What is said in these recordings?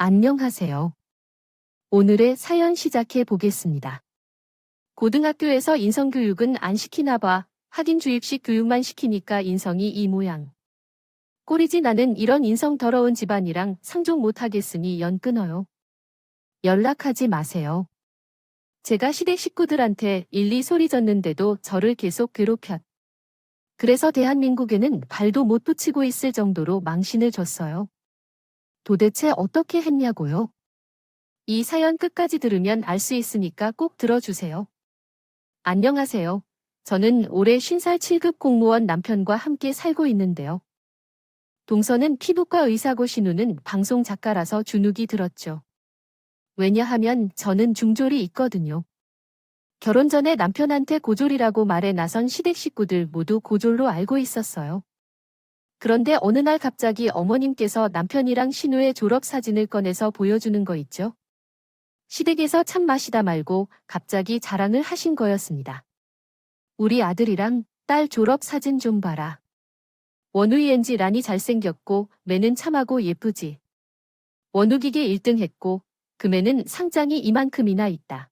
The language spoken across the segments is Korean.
안녕하세요. 오늘의 사연 시작해 보겠습니다. 고등학교에서 인성교육은 안 시키나 봐. 하긴 주입식 교육만 시키니까 인성이 이 모양. 꼴이지 나는 이런 인성 더러운 집안이랑 상종 못하겠으니 연 끊어요. 연락하지 마세요. 제가 시댁 식구들한테 일리 소리 졌는데도 저를 계속 괴롭혔. 그래서 대한민국에는 발도 못 붙이고 있을 정도로 망신을 줬어요. 도대체 어떻게 했냐고요? 이 사연 끝까지 들으면 알 수 있으니까 꼭 들어주세요. 안녕하세요. 저는 올해 50살 7급 공무원 남편과 함께 살고 있는데요. 동서는 피부과 의사고 신우는 방송 작가라서 주눅이 들었죠. 왜냐하면 저는 중졸이 있거든요. 결혼 전에 남편한테 고졸이라고 말해 나선 시댁 식구들 모두 고졸로 알고 있었어요. 그런데 어느 날 갑자기 어머님께서 남편이랑 신우의 졸업 사진을 꺼내서 보여주는 거 있죠. 시댁에서 참 마시다 말고 갑자기 자랑을 하신 거였습니다. 우리 아들이랑 딸 졸업 사진 좀 봐라. 원우이엔지 란이 잘생겼고 매는 참하고 예쁘지. 원우기계 1등 했고 금에는 상장이 이만큼이나 있다.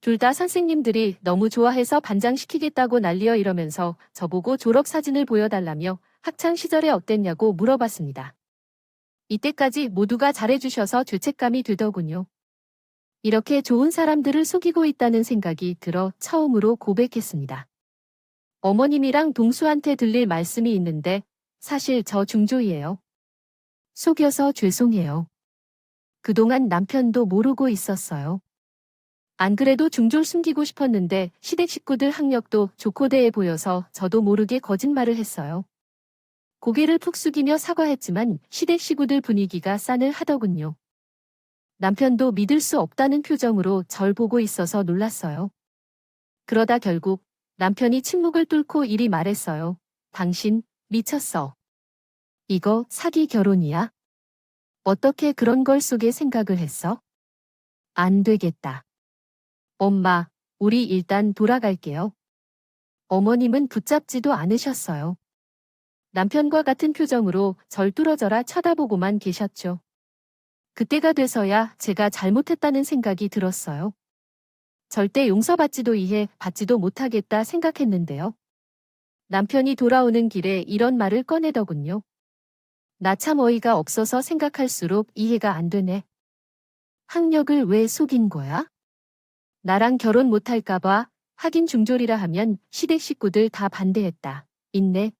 둘 다 선생님들이 너무 좋아해서 반장시키겠다고 난리여 이러면서 저보고 졸업 사진을 보여달라며 학창 시절에 어땠냐고 물어봤습니다. 이때까지 모두가 잘해주셔서 죄책감이 들더군요. 이렇게 좋은 사람들을 속이고 있다는 생각이 들어 처음으로 고백했습니다. 어머님이랑 동수한테 들릴 말씀이 있는데 사실 저 중졸이에요. 속여서 죄송해요. 그동안 남편도 모르고 있었어요. 안 그래도 중졸 숨기고 싶었는데 시댁 식구들 학력도 좋고대해 보여서 저도 모르게 거짓말을 했어요. 고개를 푹 숙이며 사과했지만 시댁 식구들 분위기가 싸늘하더군요. 남편도 믿을 수 없다는 표정으로 절 보고 있어서 놀랐어요. 그러다 결국 남편이 침묵을 뚫고 이리 말했어요. 당신 미쳤어. 이거 사기 결혼이야? 어떻게 그런 걸 속에 생각을 했어? 안 되겠다. 엄마, 우리 일단 돌아갈게요. 어머님은 붙잡지도 않으셨어요. 남편과 같은 표정으로 절 뚫어져라 쳐다보고만 계셨죠. 그때가 돼서야 제가 잘못했다는 생각이 들었어요. 절대 용서받지도 받지도 못하겠다 생각했는데요. 남편이 돌아오는 길에 이런 말을 꺼내더군요. 나 참 어이가 없어서 생각할수록 이해가 안 되네. 학력을 왜 속인 거야? 나랑 결혼 못할까봐 하긴 중졸이라 하면 시댁 식구들 다 반대했다. 있네.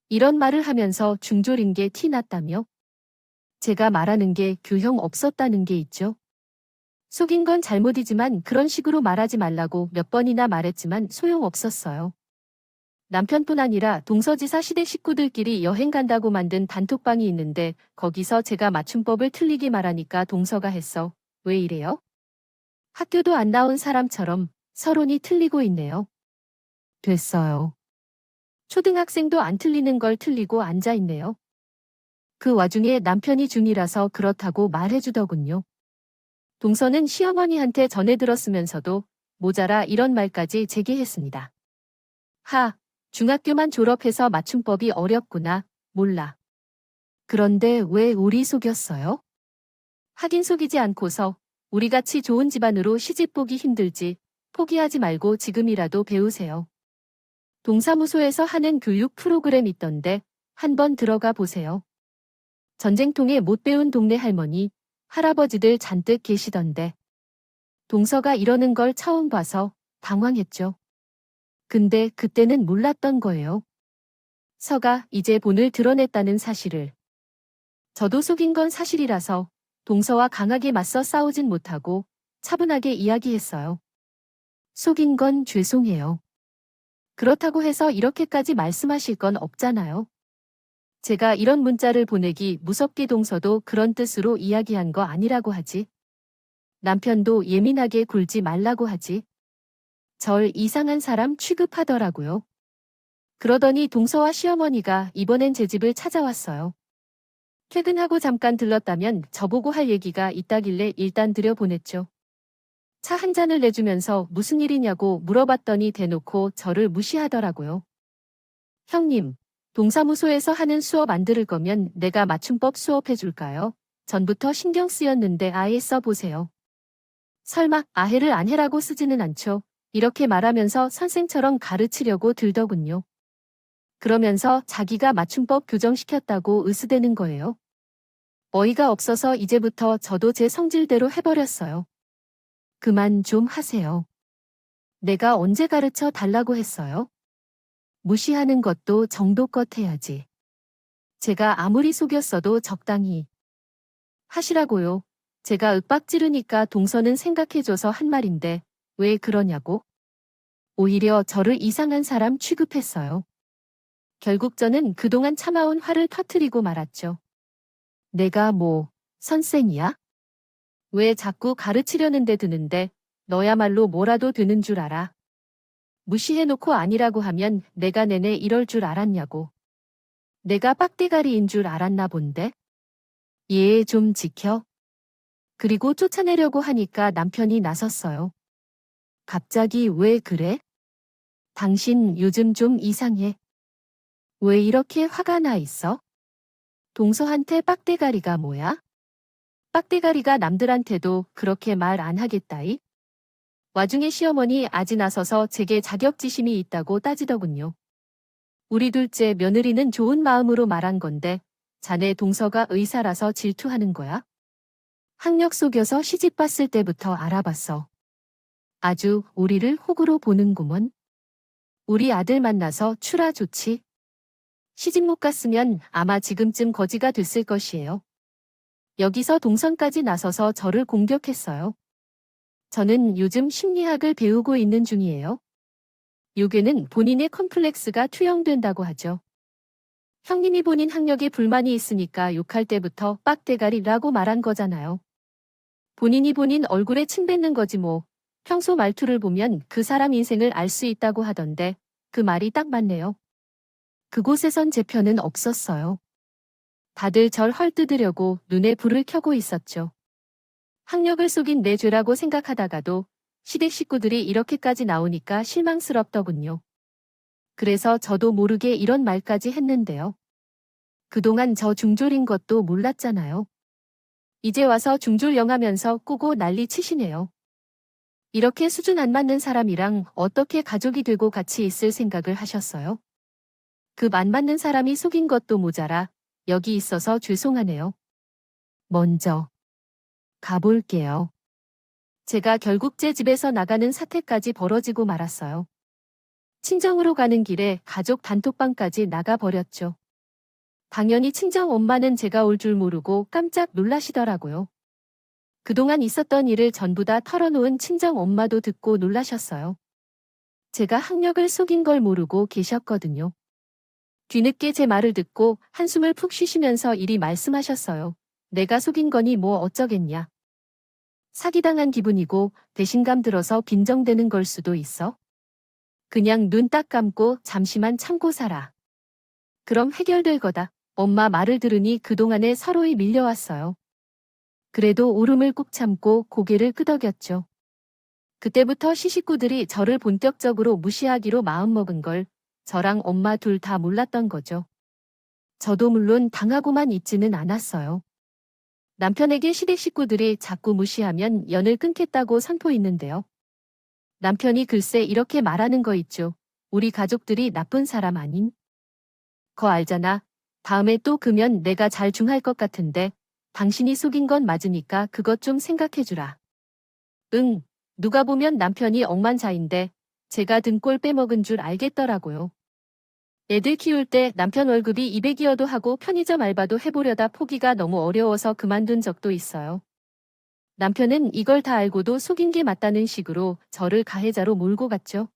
이런 말을 하면서 중졸인 게 티 났다며? 제가 말하는 게 교형 없었다는 게 있죠. 속인 건 잘못이지만 그런 식으로 말하지 말라고 몇 번이나 말했지만 소용없었어요. 남편뿐 아니라 동서지사 시댁 식구들끼리 여행 간다고 만든 단톡방이 있는데 거기서 제가 맞춤법을 틀리게 말하니까 동서가 했어. 왜 이래요? 학교도 안 나온 사람처럼 서론이 틀리고 있네요. 됐어요. 초등학생도 안 틀리는 걸 틀리고 앉아 있네요. 그 와중에 남편이 중이라서 그렇다고 말해주더군요. 동서는 시어머니한테 전해 들었으면서도 모자라 이런 말까지 제기했습니다. 중학교만 졸업해서 맞춤법이 어렵구나. 몰라. 그런데 왜 우리 속였어요? 하긴 속이지 않고서 우리같이 좋은 집안으로 시집 보기 힘들지. 포기하지 말고 지금이라도 배우세요. 동사무소에서 하는 교육 프로그램 있던데 한번 들어가 보세요. 전쟁통에 못 배운 동네 할머니, 할아버지들 잔뜩 계시던데. 동서가 이러는 걸 처음 봐서 당황했죠. 근데 그때는 몰랐던 거예요. 서가 이제 본을 드러냈다는 사실을. 저도 속인 건 사실이라서 동서와 강하게 맞서 싸우진 못하고 차분하게 이야기했어요. 속인 건 죄송해요. 그렇다고 해서 이렇게까지 말씀하실 건 없잖아요. 제가 이런 문자를 보내기 무섭게 동서도 그런 뜻으로 이야기한 거 아니라고 하지. 남편도 예민하게 굴지 말라고 하지. 절 이상한 사람 취급하더라고요. 그러더니 동서와 시어머니가 이번엔 제 집을 찾아왔어요. 퇴근하고 잠깐 들렀다면 저보고 할 얘기가 있다길래 일단 들여보냈죠. 차 한 잔을 내주면서 무슨 일이냐고 물어봤더니 대놓고 저를 무시하더라고요. 형님, 동사무소에서 하는 수업 안 들을 거면 내가 맞춤법 수업해 줄까요? 전부터 신경 쓰였는데 아예 써보세요. 설마 아해를 안 해라고 쓰지는 않죠. 이렇게 말하면서 선생처럼 가르치려고 들더군요. 그러면서 자기가 맞춤법 교정시켰다고 으스대는 거예요. 어이가 없어서 이제부터 저도 제 성질대로 해버렸어요. 그만 좀 하세요. 내가 언제 가르쳐 달라고 했어요? 무시하는 것도 정도껏 해야지. 제가 아무리 속였어도 적당히 하시라고요. 제가 윽박 지르니까 동서는 생각해줘서 한 말인데 왜 그러냐고? 오히려 저를 이상한 사람 취급했어요. 결국 저는 그동안 참아온 화를 터뜨리고 말았죠. 내가 뭐, 선생이야? 왜 자꾸 가르치려는 데 드는데 너야말로 뭐라도 되는 줄 알아. 무시해놓고 아니라고 하면 내가 내내 이럴 줄 알았냐고. 내가 빡대가리인 줄 알았나 본데? 얘 좀 지켜. 그리고 쫓아내려고 하니까 남편이 나섰어요. 갑자기 왜 그래? 당신 요즘 좀 이상해. 왜 이렇게 화가 나 있어? 동서한테 빡대가리가 뭐야? 빡대가리가 남들한테도 그렇게 말 안 하겠다이? 와중에 시어머니 아지 나서서 제게 자격지심이 있다고 따지더군요. 우리 둘째 며느리는 좋은 마음으로 말한 건데 자네 동서가 의사라서 질투하는 거야? 학력 속여서 시집 봤을 때부터 알아봤어. 아주 우리를 호구로 보는구먼. 우리 아들 만나서 추라 좋지. 시집 못 갔으면 아마 지금쯤 거지가 됐을 것이에요. 여기서 동선까지 나서서 저를 공격했어요. 저는 요즘 심리학을 배우고 있는 중이에요. 요괴는 본인의 컴플렉스가 투영된다고 하죠. 형님이 본인 학력에 불만이 있으니까 욕할 때부터 빡대가리라고 말한 거잖아요. 본인이 본인 얼굴에 침 뱉는 거지 뭐. 평소 말투를 보면 그 사람 인생을 알 수 있다고 하던데 그 말이 딱 맞네요. 그곳에선 제 편은 없었어요. 다들 절 헐뜯으려고 눈에 불을 켜고 있었죠. 학력을 속인 내 죄라고 생각하다가도 시댁 식구들이 이렇게까지 나오니까 실망스럽더군요. 그래서 저도 모르게 이런 말까지 했는데요. 그동안 저 중졸인 것도 몰랐잖아요. 이제 와서 중졸 영하면서 꾸고 난리 치시네요. 이렇게 수준 안 맞는 사람이랑 어떻게 가족이 되고 같이 있을 생각을 하셨어요? 급 안 맞는 사람이 속인 것도 모자라 여기 있어서 죄송하네요. 먼저 가볼게요. 제가 결국 제 집에서 나가는 사태까지 벌어지고 말았어요. 친정으로 가는 길에 가족 단톡방까지 나가버렸죠. 당연히 친정 엄마는 제가 올 줄 모르고 깜짝 놀라시더라고요. 그동안 있었던 일을 전부 다 털어놓은 친정 엄마도 듣고 놀라셨어요. 제가 학력을 속인 걸 모르고 계셨거든요. 뒤늦게 제 말을 듣고 한숨을 푹 쉬시면서 이리 말씀하셨어요. 내가 속인 거니 뭐 어쩌겠냐. 사기당한 기분이고 배신감 들어서 빈정대는 걸 수도 있어. 그냥 눈 딱 감고 잠시만 참고 살아. 그럼 해결될 거다. 엄마 말을 들으니 그동안에 서로이 밀려왔어요. 그래도 울음을 꾹 참고 고개를 끄덕였죠. 그때부터 시식구들이 저를 본격적으로 무시하기로 마음먹은 걸 저랑 엄마 둘 다 몰랐던 거죠. 저도 물론 당하고만 있지는 않았어요. 남편에게 시댁 식구들이 자꾸 무시하면 연을 끊겠다고 선포했는데요. 남편이 글쎄 이렇게 말하는 거 있죠. 우리 가족들이 나쁜 사람 아님? 거 알잖아. 다음에 또 그면 내가 잘 중할 것 같은데 당신이 속인 건 맞으니까 그것 좀 생각해주라. 응, 누가 보면 남편이 억만자인데 제가 등골 빼먹은 줄 알겠더라고요. 애들 키울 때 남편 월급이 200이어도 하고 편의점 알바도 해보려다 포기가 너무 어려워서 그만둔 적도 있어요. 남편은 이걸 다 알고도 속인 게 맞다는 식으로 저를 가해자로 몰고 갔죠.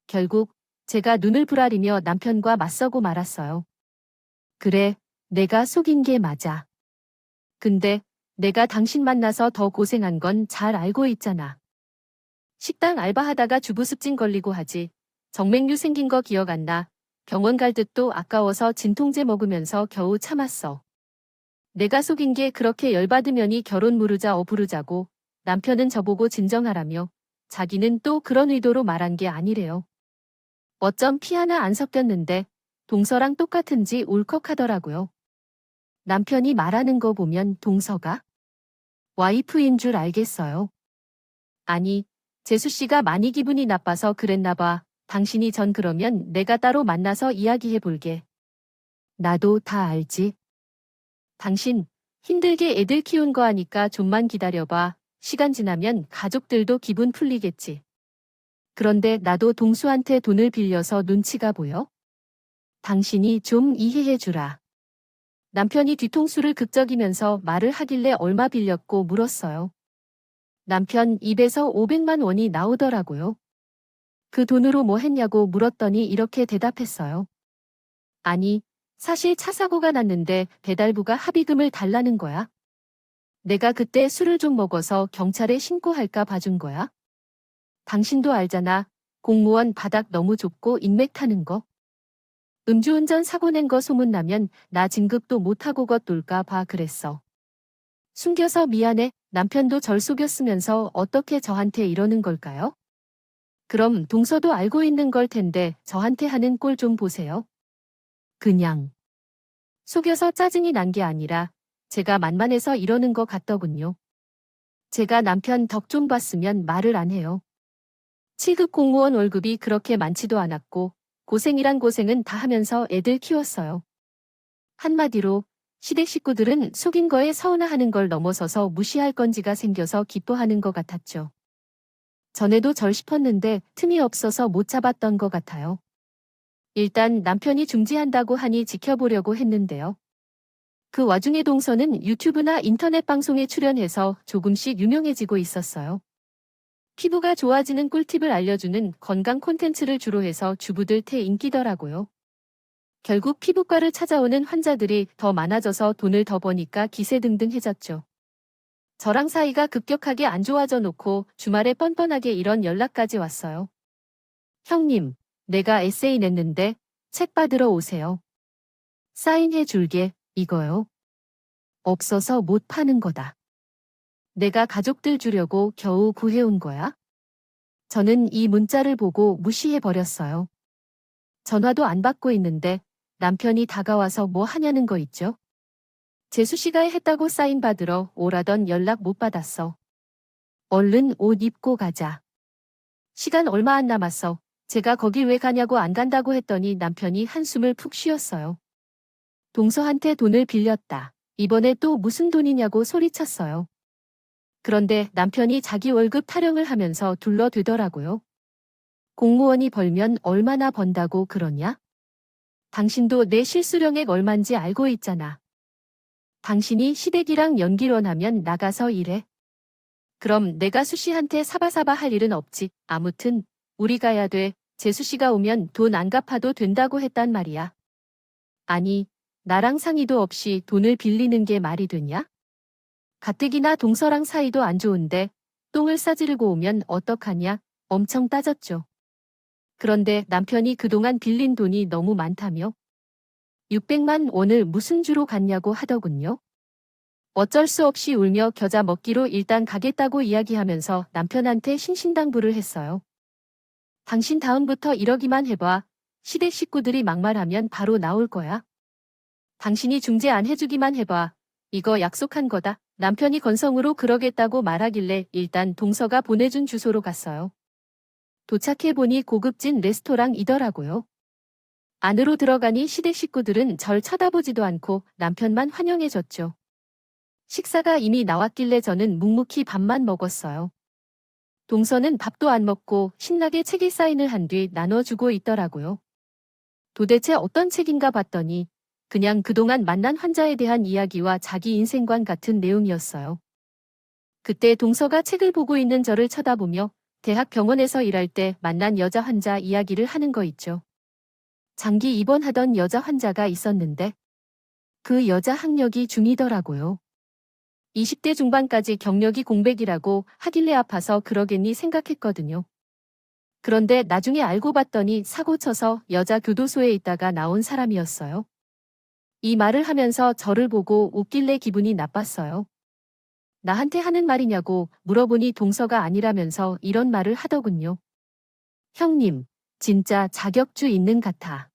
결국 제가 눈을 부라리며 남편과 맞서고 말았어요. 그래, 내가 속인 게 맞아. 근데 내가 당신 만나서 더 고생한 건 잘 알고 있잖아. 식당 알바하다가 주부습진 걸리고 하지. 정맥류 생긴 거 기억 안 나. 병원 갈 듯도 아까워서 진통제 먹으면서 겨우 참았어. 내가 속인 게 그렇게 열받으면이 결혼 무르자 어부르자고 남편은 저보고 진정하라며 자기는 또 그런 의도로 말한 게 아니래요. 어쩜 피 하나 안 섞였는데 동서랑 똑같은지 울컥하더라고요. 남편이 말하는 거 보면 동서가 와이프인 줄 알겠어요. 아니, 재수 씨가 많이 기분이 나빠서 그랬나 봐. 당신이 전 그러면 내가 따로 만나서 이야기해 볼게. 나도 다 알지. 당신, 힘들게 애들 키운 거 하니까 좀만 기다려봐. 시간 지나면 가족들도 기분 풀리겠지. 그런데 나도 동수한테 돈을 빌려서 눈치가 보여? 당신이 좀 이해해 주라. 남편이 뒤통수를 극적이면서 말을 하길래 얼마 빌렸고 물었어요. 남편 입에서 500만 원이 나오더라고요. 그 돈으로 뭐 했냐고 물었더니 이렇게 대답했어요. 아니, 사실 차 사고가 났는데 배달부가 합의금을 달라는 거야. 내가 그때 술을 좀 먹어서 경찰에 신고할까 봐준 거야. 당신도 알잖아. 공무원 바닥 너무 좁고 인맥 타는 거. 음주운전 사고 낸 거 소문나면 나 진급도 못하고 겉돌까 봐 그랬어. 숨겨서 미안해. 남편도 절 속였으면서 어떻게 저한테 이러는 걸까요? 그럼 동서도 알고 있는 걸 텐데 저한테 하는 꼴 좀 보세요. 그냥 속여서 짜증이 난 게 아니라 제가 만만해서 이러는 것 같더군요. 제가 남편 덕 좀 봤으면 말을 안 해요. 7급 공무원 월급이 그렇게 많지도 않았고 고생이란 고생은 다 하면서 애들 키웠어요. 한마디로 시댁 식구들은 속인 거에 서운해하는 걸 넘어서서 무시할 건지가 생겨서 기뻐하는 것 같았죠. 전에도 절 싶었는데 틈이 없어서 못 잡았던 것 같아요. 일단 남편이 중지한다고 하니 지켜보려고 했는데요. 그 와중에 동서는 유튜브나 인터넷 방송에 출연해서 조금씩 유명해지고 있었어요. 피부가 좋아지는 꿀팁을 알려주는 건강 콘텐츠를 주로 해서 주부들 태 인기더라고요. 결국 피부과를 찾아오는 환자들이 더 많아져서 돈을 더 버니까 기세등등해졌죠. 저랑 사이가 급격하게 안 좋아져 놓고 주말에 뻔뻔하게 이런 연락까지 왔어요. 형님, 내가 에세이 냈는데 책 받으러 오세요. 사인해 줄게, 이거요. 없어서 못 파는 거다. 내가 가족들 주려고 겨우 구해온 거야? 저는 이 문자를 보고 무시해버렸어요. 전화도 안 받고 있는데 남편이 다가와서 뭐 하냐는 거 있죠? 재수 씨가 했다고 사인 받으러 오라던 연락 못 받았어. 얼른 옷 입고 가자. 시간 얼마 안 남았어. 제가 거길 왜 가냐고 안 간다고 했더니 남편이 한숨을 푹 쉬었어요. 동서한테 돈을 빌렸다. 이번에 또 무슨 돈이냐고 소리쳤어요. 그런데 남편이 자기 월급 타령을 하면서 둘러대더라고요. 공무원이 벌면 얼마나 번다고 그러냐? 당신도 내 실수령액 얼만지 알고 있잖아. 당신이 시댁이랑 연기론하면 나가서 일해. 그럼 내가 수씨한테 사바사바 할 일은 없지. 아무튼 우리 가야 돼. 재수씨가 오면 돈 안 갚아도 된다고 했단 말이야. 아니, 나랑 상의도 없이 돈을 빌리는 게 말이 되냐? 가뜩이나 동서랑 사이도 안 좋은데 똥을 싸지르고 오면 어떡하냐? 엄청 따졌죠. 그런데 남편이 그동안 빌린 돈이 너무 많다며 600만 원을 무슨 주로 갔냐고 하더군요. 어쩔 수 없이 울며 겨자 먹기로 일단 가겠다고 이야기하면서 남편한테 신신당부를 했어요. 당신 다음부터 이러기만 해봐. 시댁 식구들이 막말하면 바로 나올 거야. 당신이 중재 안 해주기만 해봐. 이거 약속한 거다. 남편이 건성으로 그러겠다고 말하길래 일단 동서가 보내준 주소로 갔어요. 도착해보니 고급진 레스토랑이더라고요. 안으로 들어가니 시댁 식구들은 절 쳐다보지도 않고 남편만 환영해줬죠. 식사가 이미 나왔길래 저는 묵묵히 밥만 먹었어요. 동서는 밥도 안 먹고 신나게 책에 사인을 한 뒤 나눠주고 있더라고요. 도대체 어떤 책인가 봤더니 그냥 그동안 만난 환자에 대한 이야기와 자기 인생관 같은 내용이었어요. 그때 동서가 책을 보고 있는 저를 쳐다보며 대학 병원에서 일할 때 만난 여자 환자 이야기를 하는 거 있죠. 장기 입원하던 여자 환자가 있었는데 그 여자 학력이 중이더라고요. 20대 중반까지 경력이 공백이라고 하길래 아파서 그러겠니 생각했거든요. 그런데 나중에 알고 봤더니 사고 쳐서 여자 교도소에 있다가 나온 사람이었어요. 이 말을 하면서 저를 보고 웃길래 기분이 나빴어요. 나한테 하는 말이냐고 물어보니 동서가 아니라면서 이런 말을 하더군요. 형님, 진짜 자격주 있는 같아.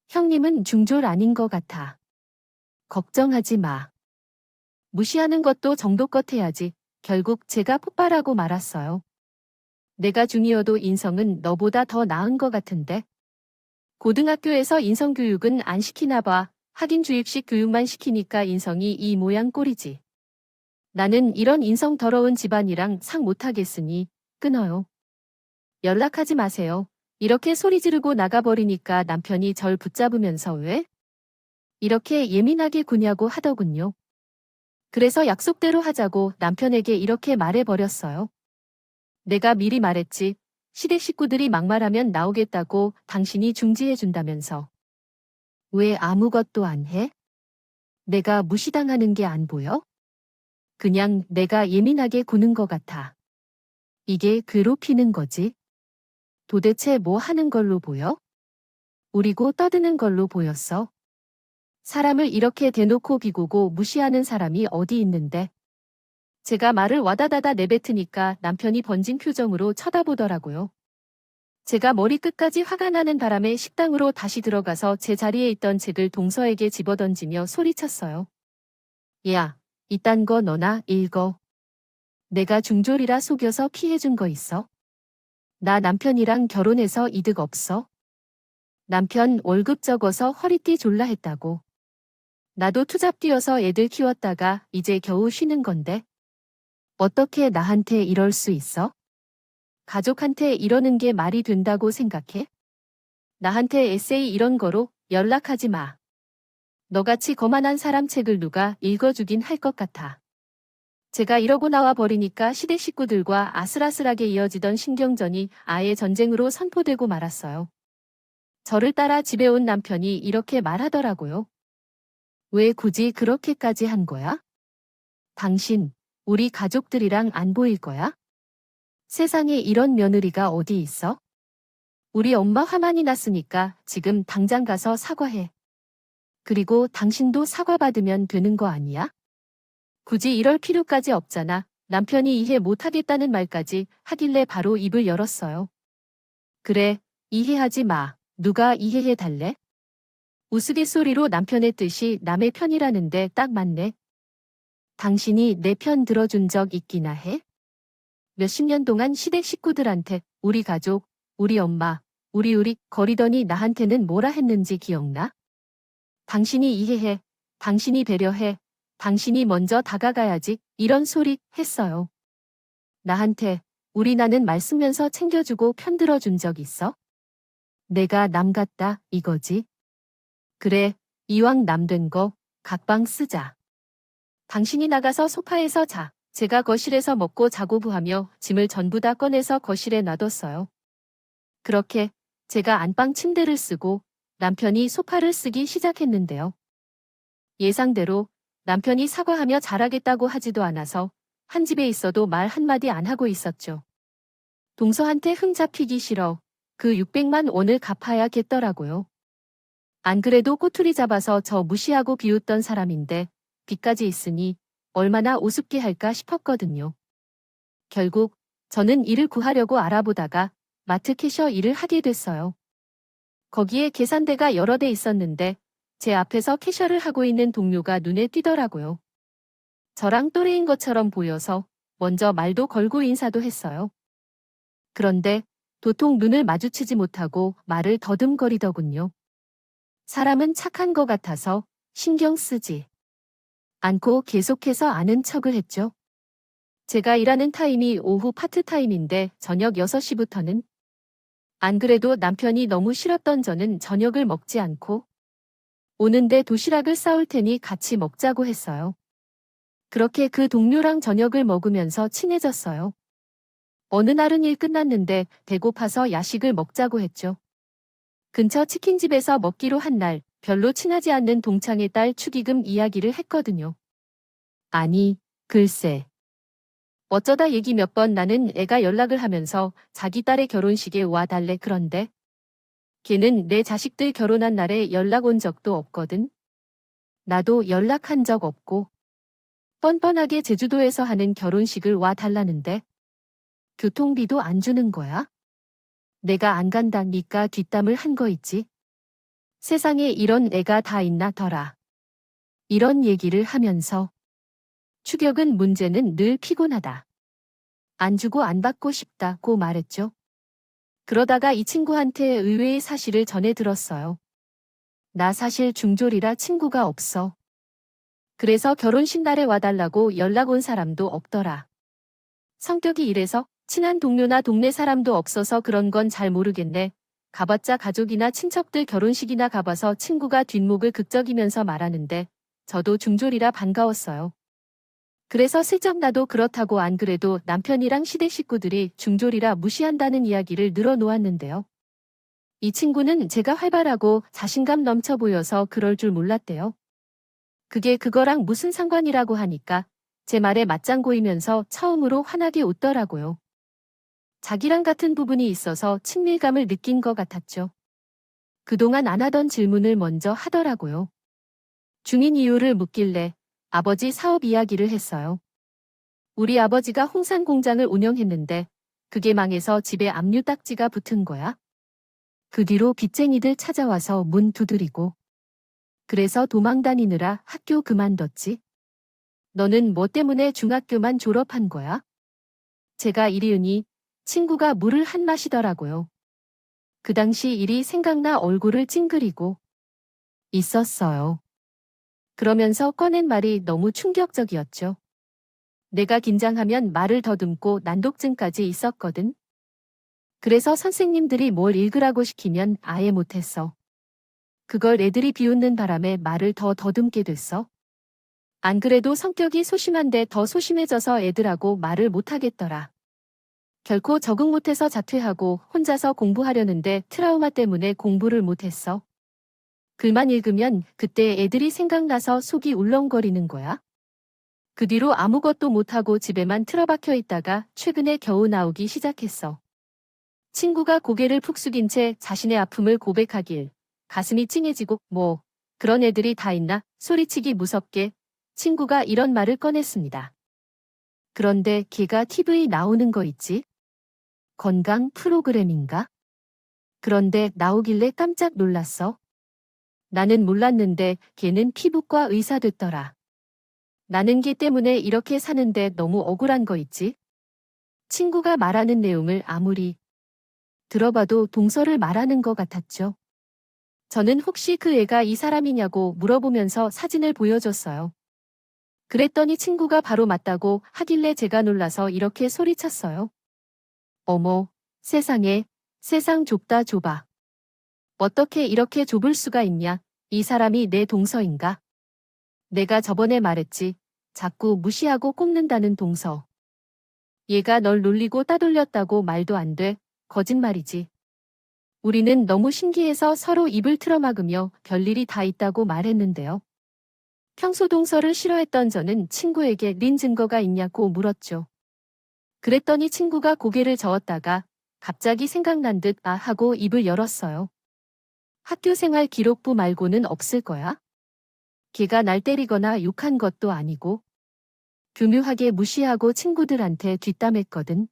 형님은 중졸 아닌 것 같아. 걱정하지 마. 무시하는 것도 정도껏 해야지. 결국 제가 폭발하고 말았어요. 내가 중이어도 인성은 너보다 더 나은 것 같은데. 고등학교에서 인성교육은 안 시키나 봐. 하긴 주입식 교육만 시키니까 인성이 이 모양 꼴이지. 나는 이런 인성 더러운 집안이랑 상 못하겠으니 끊어요. 연락하지 마세요. 이렇게 소리 지르고 나가버리니까 남편이 절 붙잡으면서 왜? 이렇게 예민하게 구냐고 하더군요. 그래서 약속대로 하자고 남편에게 이렇게 말해버렸어요. 내가 미리 말했지. 시댁 식구들이 막말하면 나오겠다고 당신이 중지해준다면서. 왜 아무것도 안 해? 내가 무시당하는 게 안 보여? 그냥 내가 예민하게 구는 것 같아. 이게 괴롭히는 거지? 도대체 뭐 하는 걸로 보여? 우리고 떠드는 걸로 보였어? 사람을 이렇게 대놓고 비고고 무시하는 사람이 어디 있는데? 제가 말을 와다다다 내뱉으니까 남편이 번진 표정으로 쳐다보더라고요. 제가 머리끝까지 화가 나는 바람에 식당으로 다시 들어가서 제 자리에 있던 책을 동서에게 집어던지며 소리쳤어요. 야, 이딴 거 너나 읽어. 내가 중졸이라 속여서 피해준 거 있어? 나 남편이랑 결혼해서 이득 없어? 남편 월급 적어서 허리띠 졸라 했다고. 나도 투잡 뛰어서 애들 키웠다가 이제 겨우 쉬는 건데. 어떻게 나한테 이럴 수 있어? 가족한테 이러는 게 말이 된다고 생각해? 나한테 에세이 이런 거로 연락하지 마. 너같이 거만한 사람 책을 누가 읽어주긴 할 것 같아. 제가 이러고 나와 버리니까 시댁 식구들과 아슬아슬하게 이어지던 신경전이 아예 전쟁으로 선포되고 말았어요. 저를 따라 집에 온 남편이 이렇게 말하더라고요. 왜 굳이 그렇게까지 한 거야? 당신, 우리 가족들이랑 안 보일 거야? 세상에 이런 며느리가 어디 있어? 우리 엄마 화만이 났으니까 지금 당장 가서 사과해. 그리고 당신도 사과받으면 되는 거 아니야? 굳이 이럴 필요까지 없잖아. 남편이 이해 못하겠다는 말까지 하길래 바로 입을 열었어요. 그래, 이해하지 마. 누가 이해해 달래? 우스갯소리로 남편의 뜻이 남의 편이라는데 딱 맞네. 당신이 내 편 들어준 적 있기나 해? 몇십 년 동안 시댁 식구들한테 우리 가족, 우리 엄마, 우리 거리더니 나한테는 뭐라 했는지 기억나? 당신이 이해해, 당신이 배려해, 당신이 먼저 다가가야지 이런 소리 했어요. 나한테 우리 나는 말 쓰면서 챙겨주고 편들어준 적 있어? 내가 남 같다 이거지? 그래, 이왕 남 된 거 각방 쓰자. 당신이 나가서 소파에서 자. 제가 거실에서 먹고 자고 부하며 짐을 전부 다 꺼내서 거실에 놔뒀어요. 그렇게 제가 안방 침대를 쓰고 남편이 소파를 쓰기 시작했는데요. 예상대로 남편이 사과하며 잘하겠다고 하지도 않아서 한 집에 있어도 말 한마디 안 하고 있었죠. 동서한테 흠 잡히기 싫어. 그 600만 원을 갚아야겠더라고요. 안 그래도 꼬투리 잡아서 저 무시하고 비웃던 사람인데 빚까지 있으니 얼마나 우습게 할까 싶었거든요. 결국 저는 일을 구하려고 알아보다가 마트 캐셔 일을 하게 됐어요. 거기에 계산대가 여러 대 있었는데 제 앞에서 캐셔를 하고 있는 동료가 눈에 띄더라고요. 저랑 또래인 것처럼 보여서 먼저 말도 걸고 인사도 했어요. 그런데 도통 눈을 마주치지 못하고 말을 더듬거리더군요. 사람은 착한 것 같아서 신경 쓰지 않고 계속해서 아는 척을 했죠. 제가 일하는 타임이 오후 파트타임인데 저녁 6시부터는 안 그래도 남편이 너무 싫었던 저는 저녁을 먹지 않고 오는데 도시락을 싸올 테니 같이 먹자고 했어요. 그렇게 그 동료랑 저녁을 먹으면서 친해졌어요. 어느 날은 일 끝났는데 배고파서 야식을 먹자고 했죠. 근처 치킨집에서 먹기로 한 날 별로 친하지 않는 동창의 딸 축의금 이야기를 했거든요. 아니, 글쎄. 어쩌다 얘기 몇 번 나는 애가 연락을 하면서 자기 딸의 결혼식에 와달래 그런데 걔는 내 자식들 결혼한 날에 연락 온 적도 없거든. 나도 연락한 적 없고 뻔뻔하게 제주도에서 하는 결혼식을 와달라는데 교통비도 안 주는 거야? 내가 안 간다니까 뒷담을 한 거 있지. 세상에 이런 애가 다 있나 더라. 이런 얘기를 하면서 추격은 문제는 늘 피곤하다. 안 주고 안 받고 싶다고 말했죠. 그러다가 이 친구한테 의외의 사실을 전해 들었어요. 나 사실 중졸이라 친구가 없어. 그래서 결혼식 날에 와달라고 연락 온 사람도 없더라. 성격이 이래서 친한 동료나 동네 사람도 없어서 그런 건 잘 모르겠네. 가봤자 가족이나 친척들 결혼식이나 가봐서 친구가 뒷목을 극적이면서 말하는데 저도 중졸이라 반가웠어요. 그래서 슬쩍 나도 그렇다고 안 그래도 남편이랑 시댁 식구들이 중졸이라 무시한다는 이야기를 늘어놓았는데요. 이 친구는 제가 활발하고 자신감 넘쳐 보여서 그럴 줄 몰랐대요. 그게 그거랑 무슨 상관이라고 하니까 제 말에 맞장구이면서 처음으로 환하게 웃더라고요. 자기랑 같은 부분이 있어서 친밀감을 느낀 것 같았죠. 그동안 안 하던 질문을 먼저 하더라고요. 중인 이유를 묻길래 아버지 사업 이야기를 했어요. 우리 아버지가 홍산 공장을 운영했는데 그게 망해서 집에 압류 딱지가 붙은 거야. 그 뒤로 빚쟁이들 찾아와서 문 두드리고 그래서 도망 다니느라 학교 그만뒀지. 너는 뭐 때문에 중학교만 졸업한 거야? 제가 이리으니 친구가 물을 한 마시더라고요. 그 당시 일이 생각나 얼굴을 찡그리고 있었어요. 그러면서 꺼낸 말이 너무 충격적이었죠. 내가 긴장하면 말을 더듬고 난독증까지 있었거든. 그래서 선생님들이 뭘 읽으라고 시키면 아예 못했어. 그걸 애들이 비웃는 바람에 말을 더 더듬게 됐어. 안 그래도 성격이 소심한데 더 소심해져서 애들하고 말을 못하겠더라. 결코 적응 못해서 자퇴하고 혼자서 공부하려는데 트라우마 때문에 공부를 못했어. 글만 읽으면 그때 애들이 생각나서 속이 울렁거리는 거야. 그 뒤로 아무것도 못하고 집에만 틀어박혀 있다가 최근에 겨우 나오기 시작했어. 친구가 고개를 푹 숙인 채 자신의 아픔을 고백하길 가슴이 찡해지고 뭐 그런 애들이 다 있나 소리치기 무섭게 친구가 이런 말을 꺼냈습니다. 그런데 걔가 TV 나오는 거 있지? 건강 프로그램인가? 그런데 나오길래 깜짝 놀랐어. 나는 몰랐는데 걔는 피부과 의사 됐더라. 나는 걔 때문에 이렇게 사는데 너무 억울한 거 있지? 친구가 말하는 내용을 아무리 들어봐도 동서를 말하는 것 같았죠. 저는 혹시 그 애가 이 사람이냐고 물어보면서 사진을 보여줬어요. 그랬더니 친구가 바로 맞다고 하길래 제가 놀라서 이렇게 소리쳤어요. 어머, 세상에, 세상 좁다 좁아. 어떻게 이렇게 좁을 수가 있냐? 이 사람이 내 동서인가? 내가 저번에 말했지. 자꾸 무시하고 꼽는다는 동서. 얘가 널 놀리고 따돌렸다고 말도 안 돼. 거짓말이지. 우리는 너무 신기해서 서로 입을 틀어막으며 별일이 다 있다고 말했는데요. 평소 동서를 싫어했던 저는 친구에게 린 증거가 있냐고 물었죠. 그랬더니 친구가 고개를 저었다가 갑자기 생각난 듯 아 하고 입을 열었어요. 학교생활 기록부 말고는 없을 거야? 걔가 날 때리거나 욕한 것도 아니고 교묘하게 무시하고 친구들한테 뒷담했거든.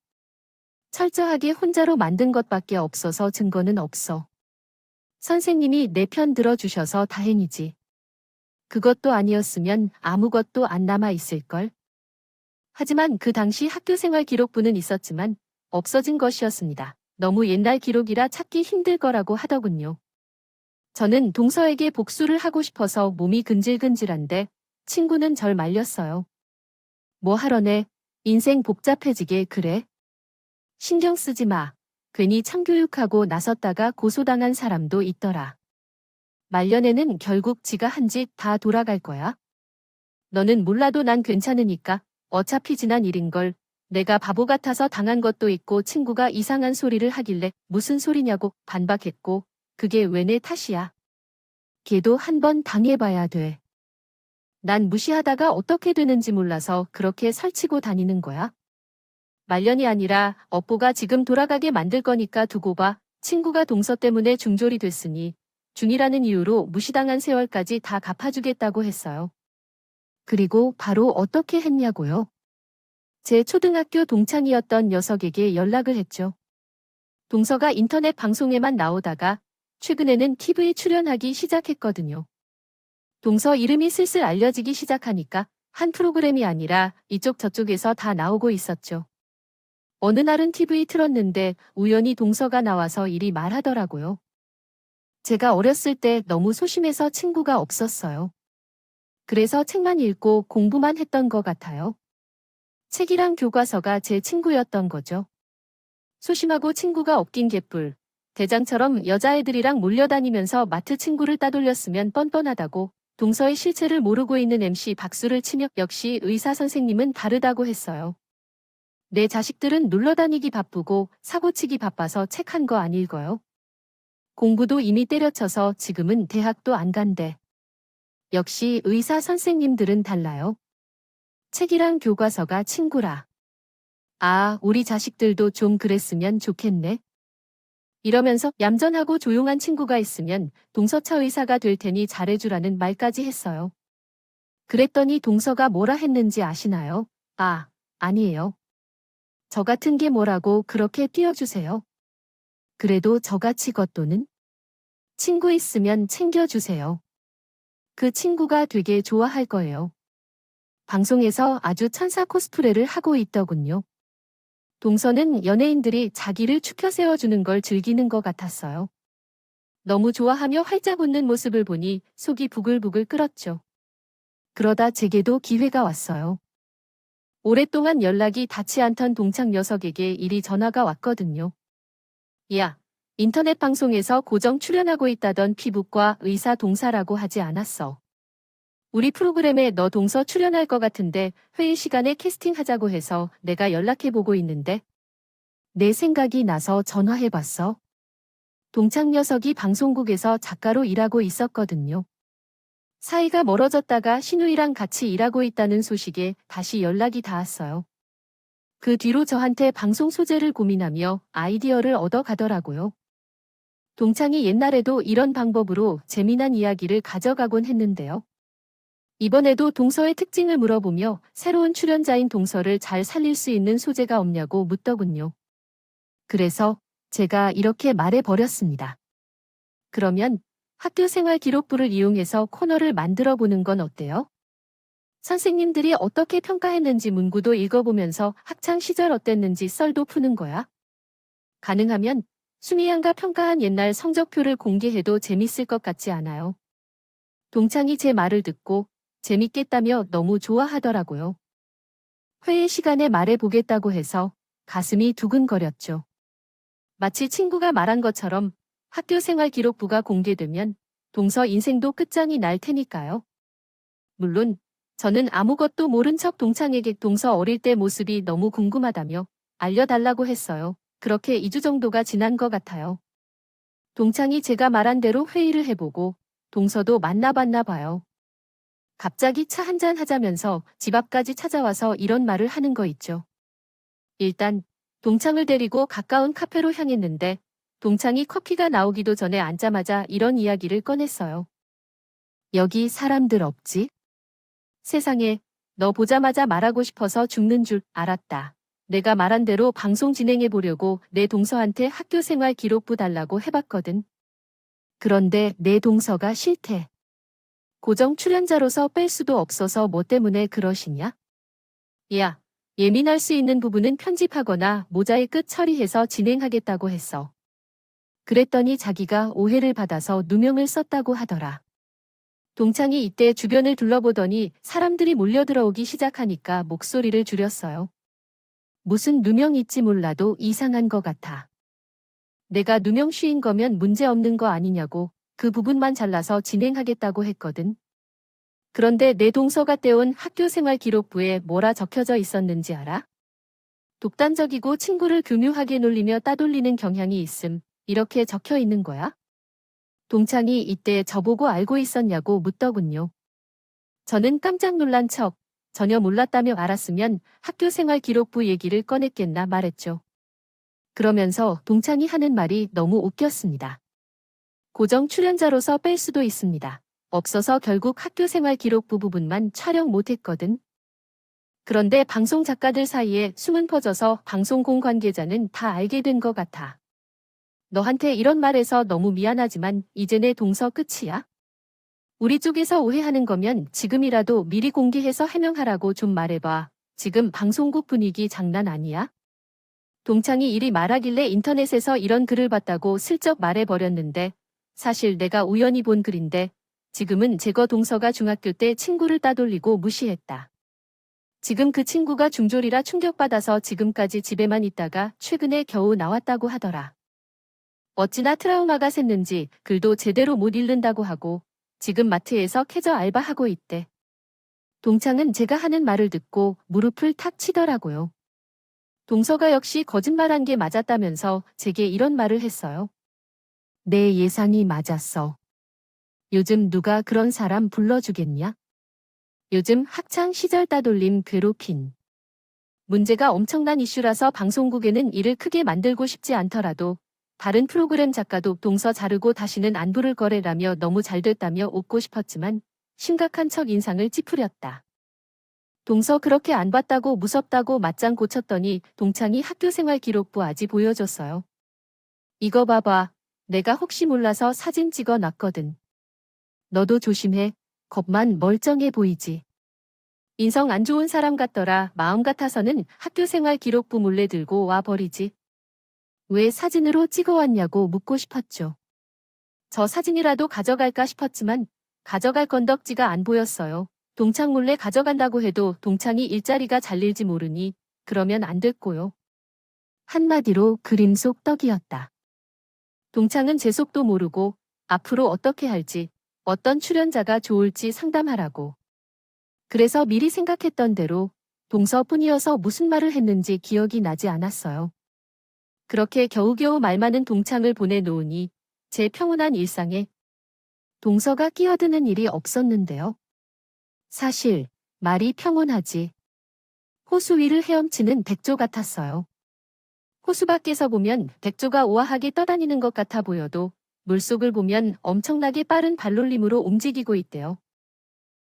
철저하게 혼자로 만든 것밖에 없어서 증거는 없어. 선생님이 내 편 들어주셔서 다행이지. 그것도 아니었으면 아무것도 안 남아 있을걸. 하지만 그 당시 학교생활 기록부는 있었지만 없어진 것이었습니다. 너무 옛날 기록이라 찾기 힘들 거라고 하더군요. 저는 동서에게 복수를 하고 싶어서 몸이 근질근질한데 친구는 절 말렸어요. 뭐 하러네. 인생 복잡해지게 그래. 신경 쓰지 마. 괜히 참교육하고 나섰다가 고소당한 사람도 있더라. 말년에는 결국 지가 한 짓 다 돌아갈 거야. 너는 몰라도 난 괜찮으니까 어차피 지난 일인걸. 내가 바보 같아서 당한 것도 있고 친구가 이상한 소리를 하길래 무슨 소리냐고 반박했고 그게 왜 내 탓이야. 걔도 한번 당해봐야 돼. 난 무시하다가 어떻게 되는지 몰라서 그렇게 설치고 다니는 거야. 말년이 아니라 업보가 지금 돌아가게 만들 거니까 두고 봐. 친구가 동서 때문에 중졸이 됐으니 중이라는 이유로 무시당한 세월까지 다 갚아주겠다고 했어요. 그리고 바로 어떻게 했냐고요? 제 초등학교 동창이었던 녀석에게 연락을 했죠. 동서가 인터넷 방송에만 나오다가 최근에는 TV 출연하기 시작했거든요. 동서 이름이 슬슬 알려지기 시작하니까 한 프로그램이 아니라 이쪽 저쪽에서 다 나오고 있었죠. 어느 날은 TV 틀었는데 우연히 동서가 나와서 이리 말하더라고요. 제가 어렸을 때 너무 소심해서 친구가 없었어요. 그래서 책만 읽고 공부만 했던 것 같아요. 책이랑 교과서가 제 친구였던 거죠. 소심하고 친구가 없긴 개뿔. 대장처럼 여자애들이랑 몰려다니면서 마트 친구를 따돌렸으면 뻔뻔하다고 동서의 실체를 모르고 있는 MC 박수를 치며 역시 의사 선생님은 다르다고 했어요. 내 자식들은 놀러다니기 바쁘고 사고치기 바빠서 책 한 거 안 읽어요. 공부도 이미 때려쳐서 지금은 대학도 안 간대. 역시 의사 선생님들은 달라요. 책이랑 교과서가 친구라. 아, 우리 자식들도 좀 그랬으면 좋겠네. 이러면서 얌전하고 조용한 친구가 있으면 동서차 의사가 될 테니 잘해주라는 말까지 했어요. 그랬더니 동서가 뭐라 했는지 아시나요? 아, 아니에요. 저 같은 게 뭐라고 그렇게 띄워주세요. 그래도 저같이 겉도는 친구 있으면 챙겨주세요. 그 친구가 되게 좋아할 거예요. 방송에서 아주 천사 코스프레를 하고 있더군요. 동서는 연예인들이 자기를 추켜 세워주는 걸 즐기는 것 같았어요. 너무 좋아하며 활짝 웃는 모습을 보니 속이 부글부글 끓었죠. 그러다 제게도 기회가 왔어요. 오랫동안 연락이 닿지 않던 동창 녀석에게 이리 전화가 왔거든요. 야, 인터넷 방송에서 고정 출연하고 있다던 피부과 의사 동사라고 하지 않았어. 우리 프로그램에 너 동서 출연할 것 같은데 회의 시간에 캐스팅하자고 해서 내가 연락해보고 있는데. 내 생각이 나서 전화해봤어. 동창 녀석이 방송국에서 작가로 일하고 있었거든요. 사이가 멀어졌다가 신우이랑 같이 일하고 있다는 소식에 다시 연락이 닿았어요. 그 뒤로 저한테 방송 소재를 고민하며 아이디어를 얻어가더라고요. 동창이 옛날에도 이런 방법으로 재미난 이야기를 가져가곤 했는데요. 이번에도 동서의 특징을 물어보며 새로운 출연자인 동서를 잘 살릴 수 있는 소재가 없냐고 묻더군요. 그래서 제가 이렇게 말해버렸습니다. 그러면 학교생활 기록부를 이용해서 코너를 만들어 보는 건 어때요? 선생님들이 어떻게 평가했는지 문구도 읽어보면서 학창시절 어땠는지 썰도 푸는 거야. 가능하면 수미양가 평가한 옛날 성적표를 공개해도 재밌을 것 같지 않아요? 동창이 제 말을 듣고 재밌겠다며 너무 좋아하더라고요. 회의 시간에 말해보겠다고 해서 가슴이 두근거렸죠. 마치 친구가 말한 것처럼 학교생활 기록부가 공개되면 동서 인생도 끝장이 날 테니까요. 물론 저는 아무것도 모른 척 동창에게 동서 어릴 때 모습이 너무 궁금하다며 알려달라고 했어요. 그렇게 2주 정도가 지난 것 같아요. 동창이 제가 말한 대로 회의를 해보고 동서도 만나봤나 봐요. 갑자기 차 한잔 하자면서 집 앞까지 찾아와서 이런 말을 하는 거 있죠. 일단 동창을 데리고 가까운 카페로 향했는데 동창이 커피가 나오기도 전에 앉자마자 이런 이야기를 꺼냈어요. 여기 사람들 없지? 세상에, 너 보자마자 말하고 싶어서 죽는 줄 알았다. 내가 말한 대로 방송 진행해 보려고 내 동서한테 학교생활 기록부 달라고 해봤거든. 그런데 내 동서가 싫대. 고정 출연자로서 뺄 수도 없어서 뭐 때문에 그러시냐? 야, 예민할 수 있는 부분은 편집하거나 모자의 끝 처리해서 진행하겠다고 했어. 그랬더니 자기가 오해를 받아서 누명을 썼다고 하더라. 동창이 이때 주변을 둘러보더니 사람들이 몰려들어오기 시작하니까 목소리를 줄였어요. 무슨 누명일지 몰라도 이상한 것 같아. 내가 누명 쉬인 거면 문제 없는 거 아니냐고 그 부분만 잘라서 진행하겠다고 했거든. 그런데 내 동서가 떼온 학교생활 기록부에 뭐라 적혀져 있었는지 알아? 독단적이고 친구를 교묘하게 놀리며 따돌리는 경향이 있음. 이렇게 적혀 있는 거야? 동창이 이때 저보고 알고 있었냐고 묻더군요. 저는 깜짝 놀란 척 전혀 몰랐다며 알았으면 학교생활 기록부 얘기를 꺼냈겠나 말했죠. 그러면서 동창이 하는 말이 너무 웃겼습니다. 고정 출연자로서 뺄 수도 있습니다. 없어서 결국 학교생활 기록부 부분만 촬영 못했거든. 그런데 방송 작가들 사이에 숨은 퍼져서 방송공 관계자는 다 알게 된 것 같아. 너한테 이런 말해서 너무 미안하지만 이제 내 동서 끝이야. 우리 쪽에서 오해하는 거면 지금이라도 미리 공개해서 해명하라고 좀 말해봐. 지금 방송국 분위기 장난 아니야? 동창이 이리 말하길래 인터넷에서 이런 글을 봤다고 슬쩍 말해버렸는데 사실 내가 우연히 본 글인데 지금은 제거 동서가 중학교 때 친구를 따돌리고 무시했다. 지금 그 친구가 중졸이라 충격받아서 지금까지 집에만 있다가 최근에 겨우 나왔다고 하더라. 어찌나 트라우마가 샜는지 글도 제대로 못 읽는다고 하고 지금 마트에서 캐저 알바하고 있대. 동창은 제가 하는 말을 듣고 무릎을 탁 치더라고요. 동서가 역시 거짓말한 게 맞았다면서 제게 이런 말을 했어요. 내 예상이 맞았어. 요즘 누가 그런 사람 불러주겠냐? 요즘 학창 시절 따돌림 괴롭힌. 문제가 엄청난 이슈라서 방송국에는 이를 크게 만들고 싶지 않더라도 다른 프로그램 작가도 동서 자르고 다시는 안 부를 거래라며 너무 잘됐다며 웃고 싶었지만 심각한 척 인상을 찌푸렸다. 동서 그렇게 안 봤다고 무섭다고 맞장 고쳤더니 동창이 학교생활 기록부 아지 보여줬어요. 이거 봐봐. 내가 혹시 몰라서 사진 찍어 놨거든. 너도 조심해. 겉만 멀쩡해 보이지. 인성 안 좋은 사람 같더라. 마음 같아서는 학교생활 기록부 몰래 들고 와 버리지. 왜 사진으로 찍어왔냐고 묻고 싶었죠. 저 사진이라도 가져갈까 싶었지만 가져갈 건덕지가 안 보였어요. 동창 몰래 가져간다고 해도 동창이 일자리가 잘릴지 모르니 그러면 안 됐고요. 한마디로 그림 속 떡이었다. 동창은 제 속도 모르고 앞으로 어떻게 할지 어떤 출연자가 좋을지 상담하라고. 그래서 미리 생각했던 대로 동서뿐이어서 무슨 말을 했는지 기억이 나지 않았어요. 그렇게 겨우겨우 말 많은 동창을 보내놓으니 제 평온한 일상에 동서가 끼어드는 일이 없었는데요. 사실 말이 평온하지. 호수 위를 헤엄치는 백조 같았어요. 호수 밖에서 보면 백조가 우아하게 떠다니는 것 같아 보여도 물속을 보면 엄청나게 빠른 발놀림으로 움직이고 있대요.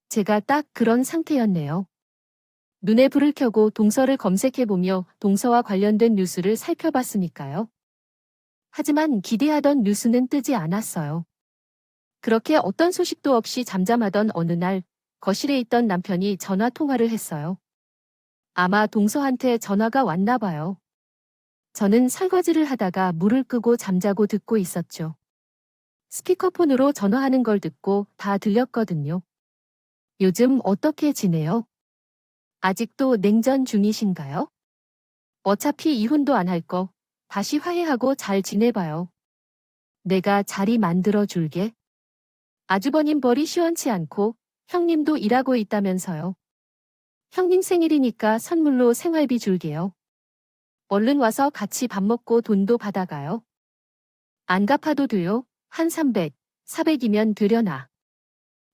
제가 딱 그런 상태였네요. 눈에 불을 켜고 동서를 검색해보며 동서와 관련된 뉴스를 살펴봤으니까요. 하지만 기대하던 뉴스는 뜨지 않았어요. 그렇게 어떤 소식도 없이 잠잠하던 어느 날 거실에 있던 남편이 전화 통화를 했어요. 아마 동서한테 전화가 왔나 봐요. 저는 설거지를 하다가 물을 끄고 잠자고 듣고 있었죠. 스피커폰으로 전화하는 걸 듣고 다 들렸거든요. 요즘 어떻게 지내요? 아직도 냉전 중이신가요? 어차피 이혼도 안 할 거 다시 화해하고 잘 지내봐요. 내가 자리 만들어 줄게. 아주버님 벌이 시원치 않고 형님도 일하고 있다면서요. 형님 생일이니까 선물로 생활비 줄게요. 얼른 와서 같이 밥 먹고 돈도 받아가요. 안 갚아도 돼요. 한 300, 400이면 되려나.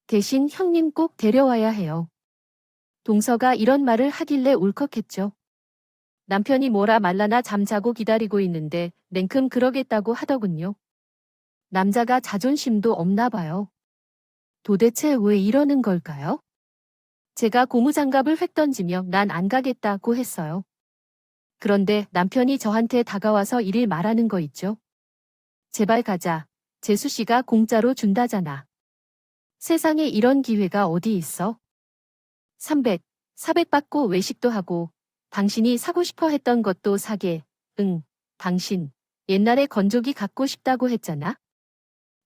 대신 형님 꼭 데려와야 해요. 동서가 이런 말을 하길래 울컥했죠. 남편이 뭐라 말라나 잠자고 기다리고 있는데 냉큼 그러겠다고 하더군요. 남자가 자존심도 없나 봐요. 도대체 왜 이러는 걸까요? 제가 고무장갑을 획 던지며 난 안 가겠다고 했어요. 그런데 남편이 저한테 다가와서 이를 말하는 거 있죠. 제발 가자. 재수 씨가 공짜로 준다잖아. 세상에 이런 기회가 어디 있어? 300, 400 받고 외식도 하고 당신이 사고 싶어 했던 것도 사게. 응, 당신 옛날에 건조기 갖고 싶다고 했잖아.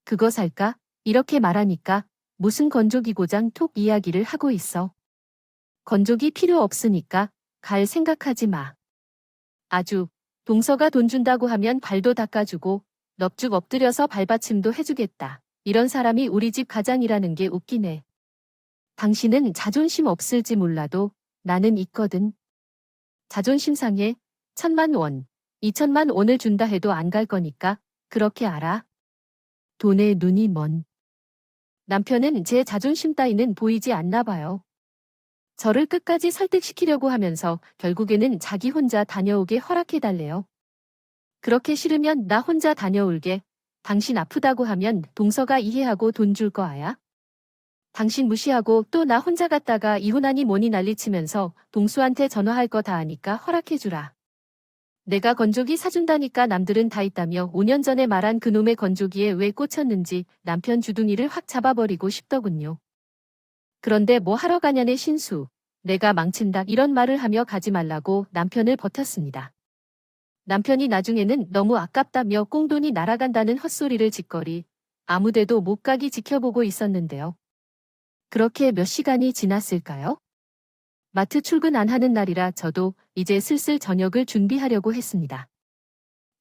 그거 살까? 이렇게 말하니까 무슨 건조기 고장 톡 이야기를 하고 있어. 건조기 필요 없으니까 갈 생각하지 마. 아주 동서가 돈 준다고 하면 발도 닦아주고 넙죽 엎드려서 발받침도 해주겠다. 이런 사람이 우리 집 가장이라는 게 웃기네. 당신은 자존심 없을지 몰라도 나는 있거든. 자존심 상해 1,000만 원, 2,000만 원을 준다 해도 안 갈 거니까 그렇게 알아. 돈에 눈이 먼. 남편은 제 자존심 따위는 보이지 않나 봐요. 저를 끝까지 설득시키려고 하면서 결국에는 자기 혼자 다녀오게 허락해달래요. 그렇게 싫으면 나 혼자 다녀올게. 당신 아프다고 하면 동서가 이해하고 돈 줄 거 아야? 당신 무시하고 또 나 혼자 갔다가 이혼하니 뭐니 난리치면서 동수한테 전화할 거 다 아니까 허락해주라. 내가 건조기 사준다니까 남들은 다 있다며 5년 전에 말한 그놈의 건조기에 왜 꽂혔는지 남편 주둥이를 확 잡아버리고 싶더군요. 그런데 뭐 하러 가냐네 신수. 내가 망친다 이런 말을 하며 가지 말라고 남편을 버텼습니다. 남편이 나중에는 너무 아깝다며 꽁돈이 날아간다는 헛소리를 짓거리 아무데도 못 가기 지켜보고 있었는데요. 그렇게 몇 시간이 지났을까요? 마트 출근 안 하는 날이라 저도 이제 슬슬 저녁을 준비하려고 했습니다.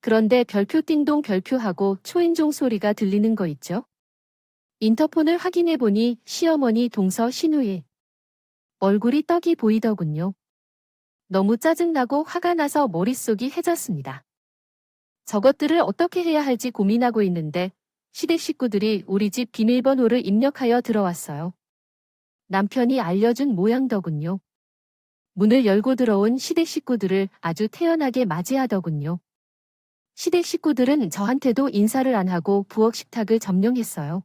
그런데 별표 띵동 별표하고 초인종 소리가 들리는 거 있죠? 인터폰을 확인해 보니 시어머니 동서 신우의 얼굴이 떡이 보이더군요. 너무 짜증나고 화가 나서 머릿속이 해졌습니다. 저것들을 어떻게 해야 할지 고민하고 있는데 시댁 식구들이 우리 집 비밀번호를 입력하여 들어왔어요. 남편이 알려준 모양더군요. 문을 열고 들어온 시댁 식구들을 아주 태연하게 맞이하더군요. 시댁 식구들은 저한테도 인사를 안 하고 부엌 식탁을 점령했어요.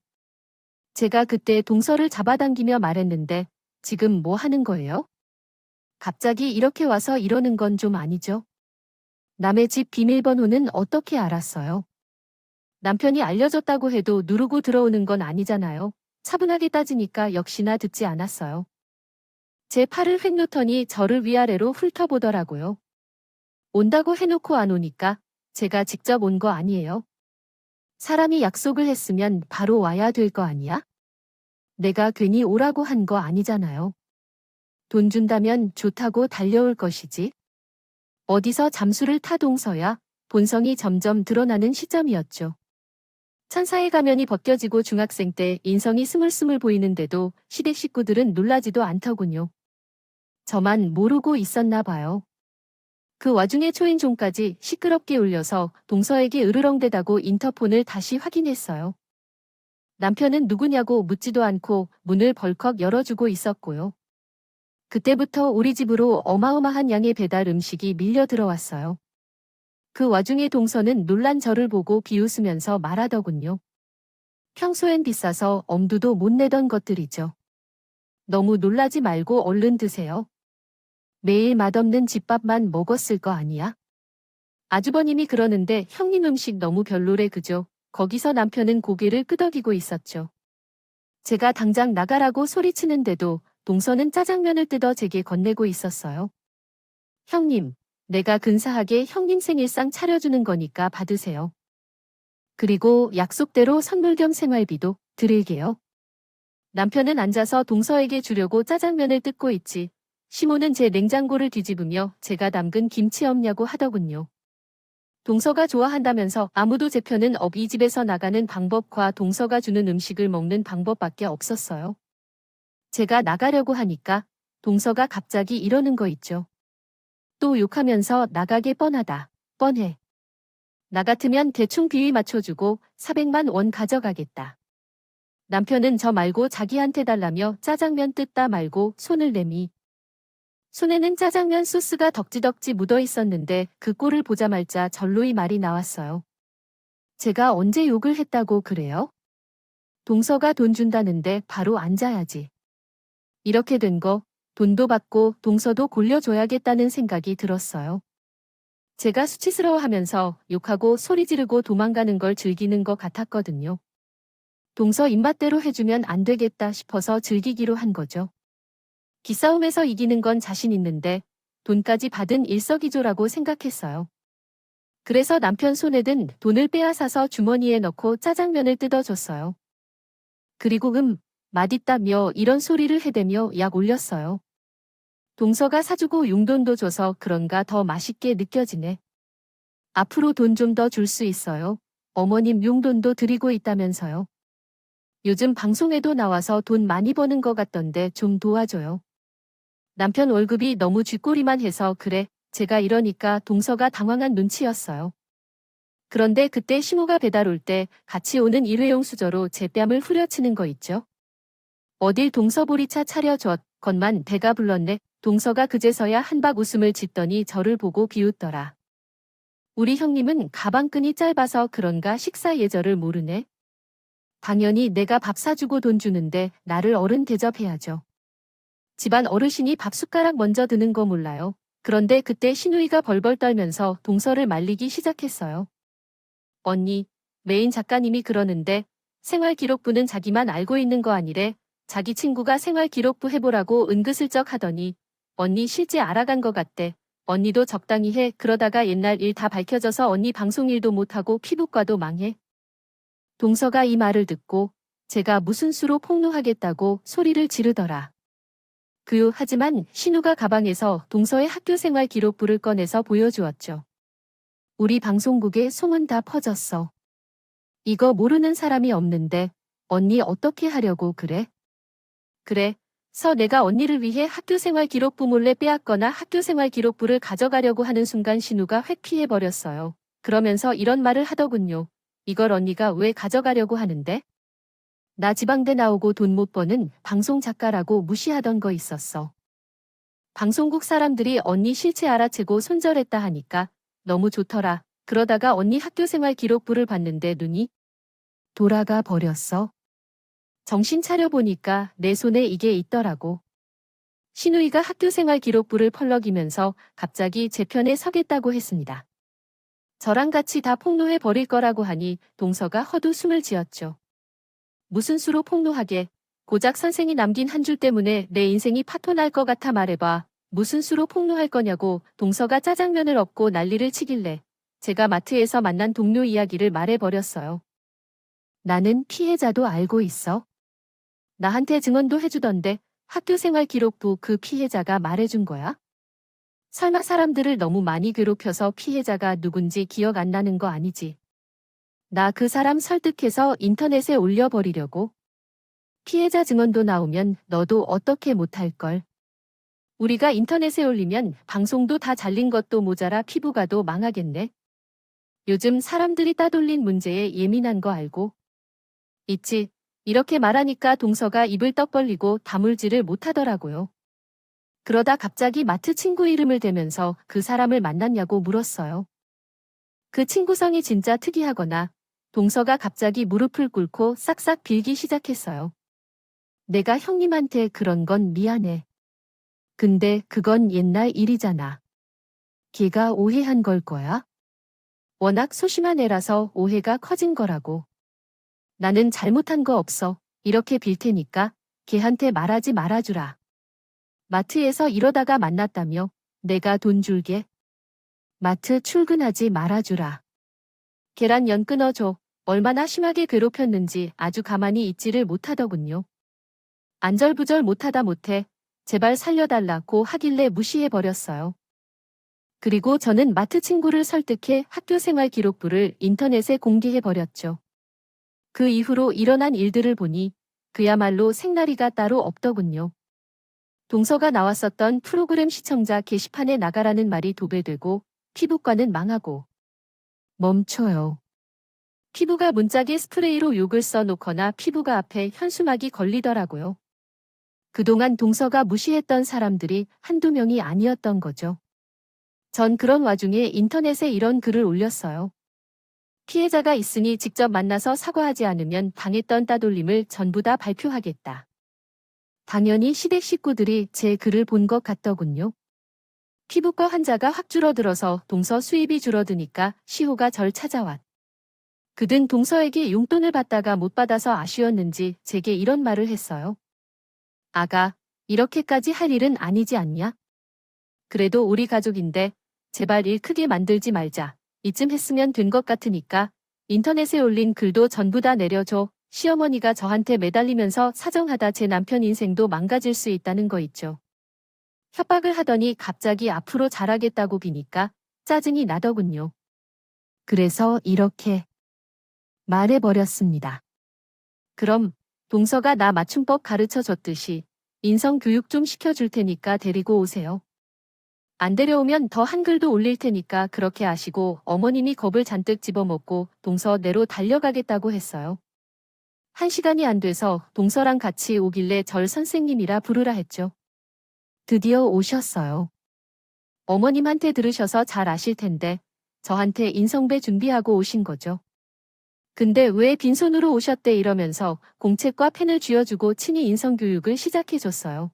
제가 그때 동서를 잡아당기며 말했는데 지금 뭐 하는 거예요? 갑자기 이렇게 와서 이러는 건 좀 아니죠? 남의 집 비밀번호는 어떻게 알았어요? 남편이 알려줬다고 해도 누르고 들어오는 건 아니잖아요. 차분하게 따지니까 역시나 듣지 않았어요. 제 팔을 휙 놓더니 저를 위아래로 훑어보더라고요. 온다고 해놓고 안 오니까 제가 직접 온 거 아니에요. 사람이 약속을 했으면 바로 와야 될 거 아니야? 내가 괜히 오라고 한 거 아니잖아요. 돈 준다면 좋다고 달려올 것이지. 어디서 잠수를 타 동서야 본성이 점점 드러나는 시점이었죠. 천사의 가면이 벗겨지고 중학생 때 인성이 스물스물 보이는데도 시댁 식구들은 놀라지도 않더군요. 저만 모르고 있었나 봐요. 그 와중에 초인종까지 시끄럽게 울려서 동서에게 으르렁대다고 인터폰을 다시 확인했어요. 남편은 누구냐고 묻지도 않고 문을 벌컥 열어주고 있었고요. 그때부터 우리 집으로 어마어마한 양의 배달 음식이 밀려 들어왔어요. 그 와중에 동서는 놀란 저를 보고 비웃으면서 말하더군요. 평소엔 비싸서 엄두도 못 내던 것들이죠. 너무 놀라지 말고 얼른 드세요. 매일 맛없는 집밥만 먹었을 거 아니야? 아주버님이 그러는데 형님 음식 너무 별로래 그죠? 거기서 남편은 고개를 끄덕이고 있었죠. 제가 당장 나가라고 소리치는데도 동서는 짜장면을 뜯어 제게 건네고 있었어요. 형님, 내가 근사하게 형님 생일상 차려주는 거니까 받으세요. 그리고 약속대로 선물 겸 생활비도 드릴게요. 남편은 앉아서 동서에게 주려고 짜장면을 뜯고 있지. 시모는 제 냉장고를 뒤집으며 제가 담근 김치 없냐고 하더군요. 동서가 좋아한다면서 아무도 제 편은 이 집에서 나가는 방법과 동서가 주는 음식을 먹는 방법밖에 없었어요. 제가 나가려고 하니까 동서가 갑자기 이러는 거 있죠. 또 욕하면서 나가게 뻔하다. 뻔해. 나 같으면 대충 비위 맞춰주고 400만 원 가져가겠다. 남편은 저 말고 자기한테 달라며 짜장면 뜯다 말고 손을 내미. 손에는 짜장면 소스가 덕지덕지 묻어 있었는데 그 꼴을 보자말자 절로의 말이 나왔어요. 제가 언제 욕을 했다고 그래요? 동서가 돈 준다는데 바로 앉아야지. 이렇게 된 거 돈도 받고 동서도 골려줘야겠다는 생각이 들었어요. 제가 수치스러워하면서 욕하고 소리 지르고 도망가는 걸 즐기는 것 같았거든요. 동서 입맛대로 해주면 안 되겠다 싶어서 즐기기로 한 거죠. 기싸움에서 이기는 건 자신 있는데 돈까지 받은 일석이조라고 생각했어요. 그래서 남편 손에 든 돈을 빼앗아서 주머니에 넣고 짜장면을 뜯어줬어요. 그리고 맛있다며 이런 소리를 해대며 약 올렸어요. 동서가 사주고 용돈도 줘서 그런가 더 맛있게 느껴지네. 앞으로 돈 좀 더 줄 수 있어요. 어머님 용돈도 드리고 있다면서요. 요즘 방송에도 나와서 돈 많이 버는 것 같던데 좀 도와줘요. 남편 월급이 너무 쥐꼬리만 해서 그래. 제가 이러니까 동서가 당황한 눈치였어요. 그런데 그때 시모가 배달 올 때 같이 오는 일회용 수저로 제 뺨을 후려치는 거 있죠. 어딜 동서보리차 차려줬 건만 배가 불렀네. 동서가 그제서야 한박 웃음을 짓더니 저를 보고 비웃더라. 우리 형님은 가방끈이 짧아서 그런가 식사 예절을 모르네. 당연히 내가 밥 사주고 돈 주는데 나를 어른 대접해야죠. 집안 어르신이 밥 숟가락 먼저 드는 거 몰라요. 그런데 그때 신우이가 벌벌 떨면서 동서를 말리기 시작했어요. 언니, 메인 작가님이 그러는데 생활기록부는 자기만 알고 있는 거 아니래. 자기 친구가 생활기록부 해보라고 은근슬쩍 하더니 언니 실제 알아간 거 같대. 언니도 적당히 해. 그러다가 옛날 일 다 밝혀져서 언니 방송 일도 못하고 피부과도 망해. 동서가 이 말을 듣고 제가 무슨 수로 폭로하겠다고 소리를 지르더라. 하지만 신우가 가방에서 동서의 학교생활 기록부를 꺼내서 보여주었죠. 우리 방송국에 소문 다 퍼졌어. 이거 모르는 사람이 없는데 언니 어떻게 하려고 그래? 그래. 내가 언니를 위해 학교생활 기록부 몰래 빼앗거나 학교생활 기록부를 가져가려고 하는 순간 신우가 획 피해버렸어요. 그러면서 이런 말을 하더군요. 이걸 언니가 왜 가져가려고 하는데? 나 지방대 나오고 돈 못 버는 방송 작가라고 무시하던 거 있었어. 방송국 사람들이 언니 실체 알아채고 손절했다 하니까 너무 좋더라. 그러다가 언니 학교생활 기록부를 봤는데 눈이 돌아가 버렸어. 정신 차려보니까 내 손에 이게 있더라고. 신우이가 학교생활 기록부를 펄럭이면서 갑자기 제 편에 서겠다고 했습니다. 저랑 같이 다 폭로해 버릴 거라고 하니 동서가 헛웃음을 지었죠. 무슨 수로 폭로하게? 고작 선생이 남긴 한 줄 때문에 내 인생이 파토날 것 같아 말해봐. 무슨 수로 폭로할 거냐고 동서가 짜장면을 엎고 난리를 치길래 제가 마트에서 만난 동료 이야기를 말해버렸어요. 나는 피해자도 알고 있어. 나한테 증언도 해주던데 학교생활 기록부 그 피해자가 말해준 거야? 설마 사람들을 너무 많이 괴롭혀서 피해자가 누군지 기억 안 나는 거 아니지? 나 그 사람 설득해서 인터넷에 올려버리려고. 피해자 증언도 나오면 너도 어떻게 못할걸. 우리가 인터넷에 올리면 방송도 다 잘린 것도 모자라 피부과도 망하겠네. 요즘 사람들이 따돌린 문제에 예민한 거 알고 있지? 이렇게 말하니까 동서가 입을 떡 벌리고 다물지를 못하더라고요. 그러다 갑자기 마트 친구 이름을 대면서 그 사람을 만났냐고 물었어요. 그 친구 성이 진짜 특이하거나 동서가 갑자기 무릎을 꿇고 싹싹 빌기 시작했어요. 내가 형님한테 그런 건 미안해. 근데 그건 옛날 일이잖아. 걔가 오해한 걸 거야? 워낙 소심한 애라서 오해가 커진 거라고. 나는 잘못한 거 없어. 이렇게 빌 테니까 걔한테 말하지 말아주라. 마트에서 이러다가 만났다며 내가 돈 줄게. 마트 출근하지 말아주라. 계란 연 끊어줘. 얼마나 심하게 괴롭혔는지 아주 가만히 있지를 못하더군요. 안절부절 못하다 못해 제발 살려달라고 하길래 무시해버렸어요. 그리고 저는 마트 친구를 설득해 학교생활 기록부를 인터넷에 공개해버렸죠. 그 이후로 일어난 일들을 보니 그야말로 생나리가 따로 없더군요. 동서가 나왔었던 프로그램 시청자 게시판에 나가라는 말이 도배되고 피부과는 망하고 멈춰요. 피부가 문짝에 스프레이로 욕을 써놓거나 피부가 앞에 현수막이 걸리더라고요. 그동안 동서가 무시했던 사람들이 한두 명이 아니었던 거죠. 전 그런 와중에 인터넷에 이런 글을 올렸어요. 피해자가 있으니 직접 만나서 사과하지 않으면 당했던 따돌림을 전부 다 발표하겠다. 당연히 시댁 식구들이 제 글을 본 것 같더군요. 피부과 환자가 확 줄어들어서 동서 수입이 줄어드니까 시호가 절 찾아왔. 그든 동서에게 용돈을 받다가 못 받아서 아쉬웠는지 제게 이런 말을 했어요. 아가, 이렇게까지 할 일은 아니지 않냐? 그래도 우리 가족인데 제발 일 크게 만들지 말자. 이쯤 했으면 된 것 같으니까 인터넷에 올린 글도 전부 다 내려줘. 시어머니가 저한테 매달리면서 사정하다 제 남편 인생도 망가질 수 있다는 거 있죠. 협박을 하더니 갑자기 앞으로 잘하겠다고 비니까 짜증이 나더군요. 그래서 이렇게 말해버렸습니다. 그럼 동서가 나 맞춤법 가르쳐 줬듯이 인성 교육 좀 시켜줄 테니까 데리고 오세요. 안 데려오면 더 한글도 올릴 테니까 그렇게 아시고 어머님이 겁을 잔뜩 집어먹고 동서 내로 달려가겠다고 했어요. 1시간이 안 돼서 동서랑 같이 오길래 절 선생님이라 부르라 했죠. 드디어 오셨어요. 어머님한테 들으셔서 잘 아실 텐데 저한테 인성배 준비하고 오신 거죠. 근데 왜 빈손으로 오셨대 이러면서 공책과 펜을 쥐어주고 친히 인성교육을 시작해줬어요.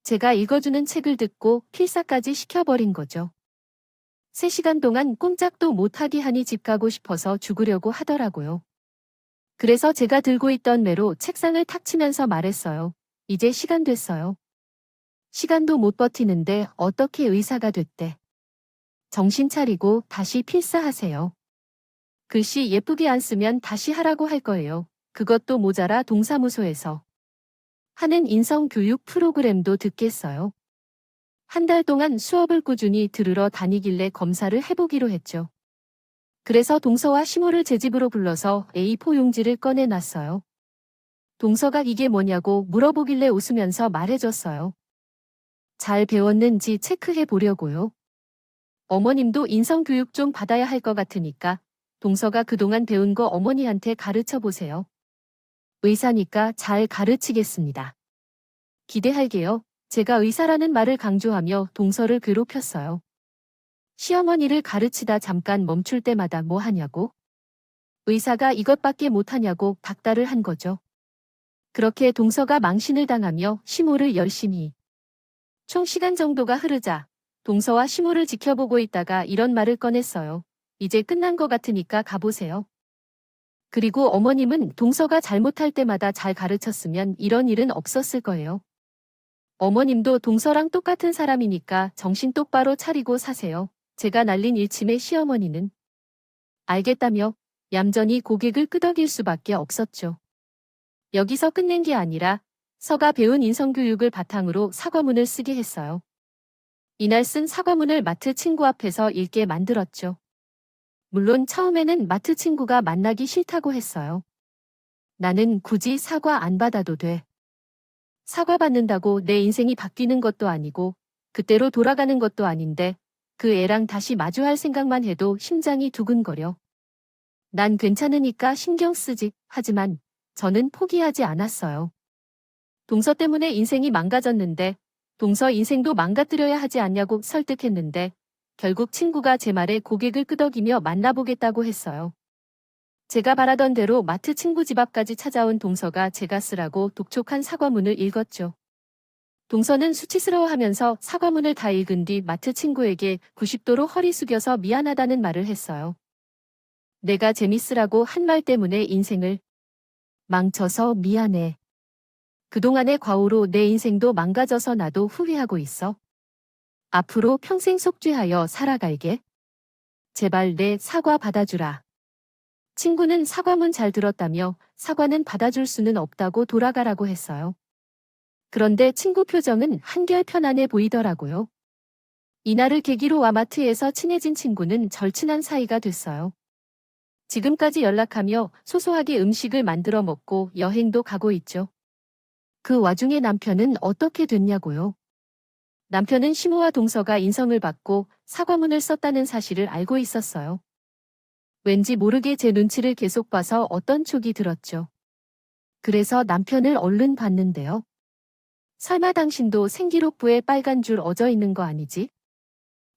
제가 읽어주는 책을 듣고 필사까지 시켜버린 거죠. 3시간 동안 꼼짝도 못하게 하니 집 가고 싶어서 죽으려고 하더라고요. 그래서 제가 들고 있던 매로 책상을 탁 치면서 말했어요. 이제 시간 됐어요. 시간도 못 버티는데 어떻게 의사가 됐대. 정신 차리고 다시 필사하세요. 글씨 예쁘게 안 쓰면 다시 하라고 할 거예요. 그것도 모자라 동사무소에서 하는 인성교육 프로그램도 듣겠어요. 한 달 동안 수업을 꾸준히 들으러 다니길래 검사를 해보기로 했죠. 그래서 동서와 시모를 제 집으로 불러서 A4 용지를 꺼내놨어요. 동서가 이게 뭐냐고 물어보길래 웃으면서 말해줬어요. 잘 배웠는지 체크해 보려고요. 어머님도 인성교육 좀 받아야 할 것 같으니까 동서가 그동안 배운 거 어머니한테 가르쳐 보세요. 의사니까 잘 가르치겠습니다. 기대할게요. 제가 의사라는 말을 강조하며 동서를 괴롭혔어요. 시어머니를 가르치다 잠깐 멈출 때마다 뭐 하냐고? 의사가 이것밖에 못하냐고 닥달을 한 거죠. 그렇게 동서가 망신을 당하며 시모를 열심히. 총 시간 정도가 흐르자 동서와 시모를 지켜보고 있다가 이런 말을 꺼냈어요. 이제 끝난 것 같으니까 가보세요. 그리고 어머님은 동서가 잘못할 때마다 잘 가르쳤으면 이런 일은 없었을 거예요. 어머님도 동서랑 똑같은 사람이니까 정신 똑바로 차리고 사세요. 제가 날린 일침에 시어머니는 알겠다며 얌전히 고개를 끄덕일 수밖에 없었죠. 여기서 끝낸 게 아니라 서가 배운 인성교육을 바탕으로 사과문을 쓰게 했어요. 이날 쓴 사과문을 마트 친구 앞에서 읽게 만들었죠. 물론 처음에는 마트 친구가 만나기 싫다고 했어요. 나는 굳이 사과 안 받아도 돼. 사과 받는다고 내 인생이 바뀌는 것도 아니고 그때로 돌아가는 것도 아닌데 그 애랑 다시 마주할 생각만 해도 심장이 두근거려. 난 괜찮으니까 신경 쓰지. 하지만 저는 포기하지 않았어요. 동서 때문에 인생이 망가졌는데 동서 인생도 망가뜨려야 하지 않냐고 설득했는데 결국 친구가 제 말에 고개를 끄덕이며 만나보겠다고 했어요. 제가 바라던 대로 마트 친구 집 앞까지 찾아온 동서가 제가 쓰라고 독촉한 사과문을 읽었죠. 동서는 수치스러워하면서 사과문을 다 읽은 뒤 마트 친구에게 90도로 허리 숙여서 미안하다는 말을 했어요. 내가 재밌으라고 한 말 때문에 인생을 망쳐서 미안해. 그동안의 과오로 내 인생도 망가져서 나도 후회하고 있어. 앞으로 평생 속죄하여 살아갈게. 제발 내 사과 받아주라. 친구는 사과문 잘 들었다며 사과는 받아줄 수는 없다고 돌아가라고 했어요. 그런데 친구 표정은 한결 편안해 보이더라고요. 이날을 계기로 와마트에서 친해진 친구는 절친한 사이가 됐어요. 지금까지 연락하며 소소하게 음식을 만들어 먹고 여행도 가고 있죠. 그 와중에 남편은 어떻게 됐냐고요? 남편은 시모와 동서가 인성을 받고 사과문을 썼다는 사실을 알고 있었어요. 왠지 모르게 제 눈치를 계속 봐서 어떤 촉이 들었죠. 그래서 남편을 얼른 봤는데요. 설마 당신도 생기록부에 빨간 줄 어져 있는 거 아니지?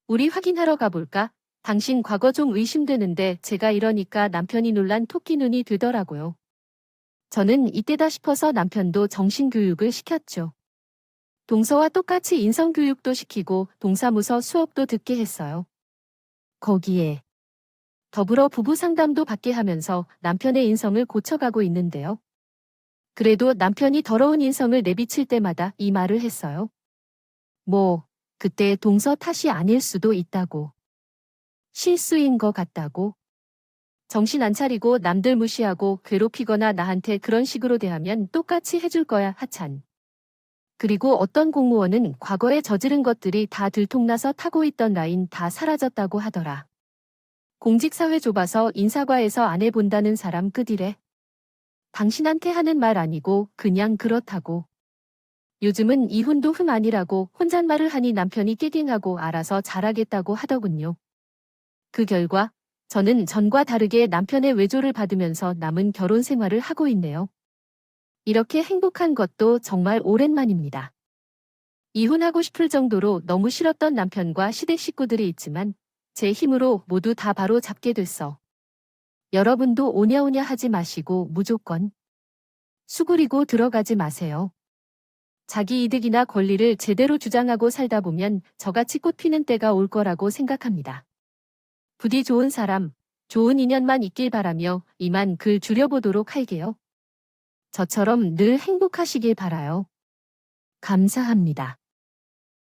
우리 확인하러 가볼까? 당신 과거 좀 의심되는데 제가 이러니까 남편이 놀란 토끼 눈이 되더라고요. 저는 이때다 싶어서 남편도 정신교육을 시켰죠. 동서와 똑같이 인성교육도 시키고 동사무소 수업도 듣게 했어요. 거기에 더불어 부부 상담도 받게 하면서 남편의 인성을 고쳐가고 있는데요. 그래도 남편이 더러운 인성을 내비칠 때마다 이 말을 했어요. 뭐, 그때 동서 탓이 아닐 수도 있다고. 실수인 것 같다고. 정신 안 차리고 남들 무시하고 괴롭히거나 나한테 그런 식으로 대하면 똑같이 해줄 거야, 하찬. 그리고 어떤 공무원은 과거에 저지른 것들이 다 들통나서 타고 있던 라인 다 사라졌다고 하더라. 공직사회 좁아서 인사과에서 안 해본다는 사람 끝이래. 당신한테 하는 말 아니고 그냥 그렇다고. 요즘은 이혼도 흠 아니라고 혼잣말을 하니 남편이 깨갱하고 알아서 잘하겠다고 하더군요. 그 결과 저는 전과 다르게 남편의 외조를 받으면서 남은 결혼 생활을 하고 있네요. 이렇게 행복한 것도 정말 오랜만입니다. 이혼하고 싶을 정도로 너무 싫었던 남편과 시댁 식구들이 있지만 제 힘으로 모두 다 바로 잡게 됐어. 여러분도 오냐오냐 하지 마시고 무조건 수그리고 들어가지 마세요. 자기 이득이나 권리를 제대로 주장하고 살다 보면 저같이 꽃피는 때가 올 거라고 생각합니다. 부디 좋은 사람, 좋은 인연만 있길 바라며 이만 글 줄여보도록 할게요. 저처럼 늘 행복하시길 바라요. 감사합니다.